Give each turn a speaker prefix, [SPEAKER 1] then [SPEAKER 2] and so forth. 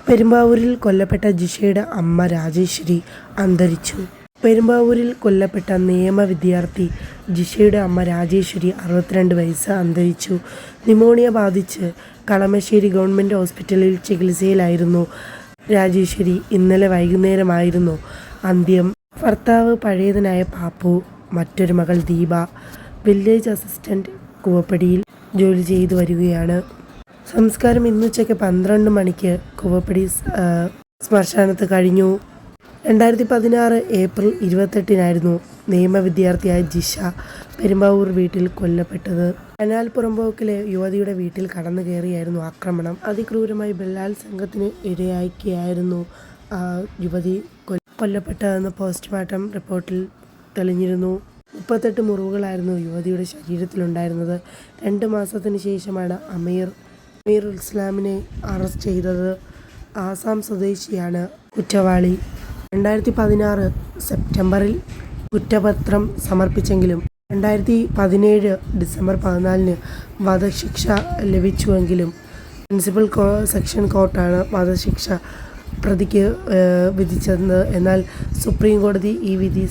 [SPEAKER 1] പെരുമ്പാവൂരിൽ കൊല്ലപ്പെട്ട ജിഷയുടെ അമ്മ രാജേശ്വരി അന്തരിച്ചു. പെരുമ്പാവൂരിൽ കൊല്ലപ്പെട്ട നിയമ വിദ്യാർത്ഥി ജിഷയുടെ അമ്മ രാജേശ്വരി 62 വയസ്സ് അന്തരിച്ചു. ന്യൂമോണിയ ബാധിച്ച് കളമശ്ശേരി ഗവൺമെൻറ് ഹോസ്പിറ്റലിൽ ചികിത്സയിലായിരുന്നു രാജേശ്വരി. ഇന്നലെ വൈകുന്നേരമായിരുന്നു അന്ത്യം. ഭർത്താവ് പഴയതനായ പാപ്പു, മറ്റൊരു മകൾ ദീപ വില്ലേജ് അസിസ്റ്റന്റ് കൂവപ്പടിയിൽ ജോലി ചെയ്തു വരികയാണ്. സംസ്കാരം ഇന്നുച്ചയ്ക്ക് 12 മണിക്ക് കൂവപ്പടി ശ്മശാനത്ത് കഴിഞ്ഞു. 2016 ഏപ്രിൽ 28-നായിരുന്നു നിയമ വിദ്യാർത്ഥിയായ ജിഷ പെരുമ്പാവൂർ വീട്ടിൽ കൊല്ലപ്പെട്ടത്. കനാൽ പുറമ്പോക്കിലെ യുവതിയുടെ വീട്ടിൽ കടന്നു കയറിയായിരുന്നു ആക്രമണം. അതിക്രൂരമായി ബലാത്സംഗത്തിന് ഇരയാക്കിയായിരുന്നു യുവതി കൊല്ലപ്പെട്ടതെന്ന് പോസ്റ്റ്മോർട്ടം റിപ്പോർട്ടിൽ തെളിഞ്ഞിരുന്നു. 38 മുറിവുകളായിരുന്നു യുവതിയുടെ ശരീരത്തിലുണ്ടായിരുന്നത്. 2 മാസത്തിന് ശേഷമാണ് അമീർ ഇസ്ലാമിനെ അറസ്റ്റ് ചെയ്തത്. ആസാം സ്വദേശിയാണ് കുറ്റവാളി. 2016 സെപ്റ്റംബറിൽ കുറ്റപത്രം സമർപ്പിച്ചെങ്കിലും 2017 ഡിസംബർ 14-ന് വധശിക്ഷ ലഭിച്ചുവെങ്കിലും പ്രിൻസിപ്പൽ സെഷൻ കോർട്ടാണ് വധശിക്ഷ പ്രതിക്ക് വിധിച്ചത്. എന്നാൽ സുപ്രീം കോടതി ഈ വിധി